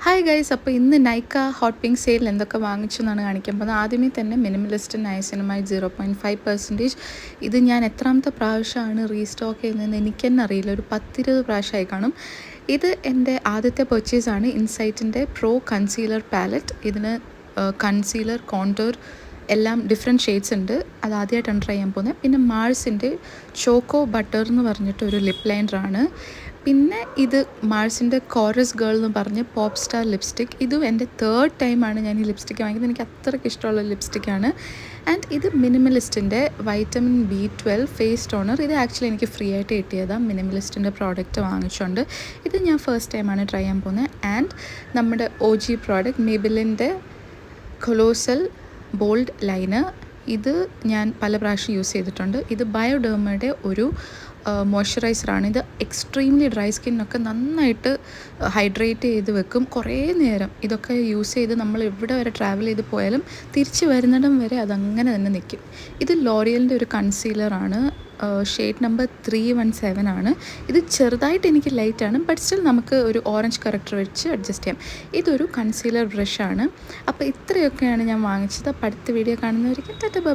Hi guys, അപ്പോൾ ഇന്ന് Nykaa hot pink sale എന്തൊക്കെ വാങ്ങിച്ചു എന്നാണ് കാണിക്കാൻ പോകുന്നത്. ആദ്യമേ തന്നെ മിനിമലിസ്റ്റ് നയസിനുമായി 0.5%. ഇത് ഞാൻ എത്രാമത്തെ പ്രാവശ്യമാണ് റീസ്റ്റോക്ക് ചെയ്യുന്നതെന്ന് എനിക്ക് തന്നെ അറിയില്ല. ഒരു 10-20 പ്രാവശ്യമായി കാണും. ഇത് എൻ്റെ ആദ്യത്തെ പർച്ചേസാണ്. ഇൻസൈറ്റിൻ്റെ പ്രോ കൺസീലർ പാലറ്റ്. ഇതിന് കൺസീലർ, കോണ്ടൂർ എല്ലാം ഡിഫറെൻറ്റ് ഷെയ്ഡ്സ് ഉണ്ട്. അത് ആദ്യമായിട്ടാണ് ട്രൈ ചെയ്യാൻ പോകുന്നത്. പിന്നെ മാഴ്സിൻ്റെ ചോക്കോ ബട്ടർ എന്ന് പറഞ്ഞിട്ടൊരു ലിപ്പ് ലൈനറാണ്. പിന്നെ ഇത് മാഴ്സിൻ്റെ കോറസ് ഗേൾ എന്ന് പറഞ്ഞ് പോപ്പ് സ്റ്റാർ ലിപ്സ്റ്റിക്. ഇതും എൻ്റെ 3rd ടൈമാണ് ഞാൻ ഈ ലിപ്സ്റ്റിക്ക് വാങ്ങിയത്. എനിക്ക് അത്രയ്ക്ക് ഇഷ്ടമുള്ള ലിപ്സ്റ്റിക്കാണ്. ആൻഡ് ഇത് മിനിമലിസ്റ്റിൻ്റെ വൈറ്റമിൻ B12 ഫേസ് ടോണർ. ഇത് ആക്ച്വലി എനിക്ക് ഫ്രീ ആയിട്ട് കിട്ടിയതാണ്. മിനിമലിസ്റ്റിൻ്റെ പ്രോഡക്റ്റ് വാങ്ങിച്ചുകൊണ്ട് ഇത് ഞാൻ ഫസ്റ്റ് ടൈമാണ് ട്രൈ ചെയ്യാൻ പോകുന്നത്. ആൻഡ് നമ്മുടെ OG പ്രോഡക്റ്റ് മെബിലിൻ്റെ കൊലോസൽ ബോൾഡ് ലൈനർ. ഇത് ഞാൻ പല പ്രാവശ്യം യൂസ് ചെയ്തിട്ടുണ്ട്. ഇത് ബയോഡെർമയുടെ ഒരു മോയ്സ്ചറൈസറാണ്. ഇത് എക്സ്ട്രീംലി ഡ്രൈ സ്കിന്നൊക്കെ നന്നായിട്ട് ഹൈഡ്രേറ്റ് ചെയ്ത് വെക്കും. കുറേ നേരം ഇതൊക്കെ യൂസ് ചെയ്ത് നമ്മൾ എവിടെ വരെ ട്രാവൽ ചെയ്ത് പോയാലും തിരിച്ച് വരുന്നിടം വരെ അതങ്ങനെ തന്നെ നിൽക്കും. ഇത് ലോറിയലിൻ്റെ ഒരു കൺസീലറാണ്. ഷെയ്ഡ് നമ്പർ 317 ആണ്. ഇത് ചെറുതായിട്ട് എനിക്ക് ലൈറ്റാണ്, ബട്ട് സ്റ്റിൽ നമുക്ക് ഒരു ഓറഞ്ച് കറക്റ്റർ വെച്ച് അഡ്ജസ്റ്റ് ചെയ്യാം. ഇതൊരു കൺസീലർ ബ്രഷാണ്. അപ്പോൾ ഇത്രയൊക്കെയാണ് ഞാൻ വാങ്ങിച്ചത്. അപ്പോൾ അടുത്ത വീഡിയോ കാണുന്നവർക്ക് ടാറ്റ ബൈ.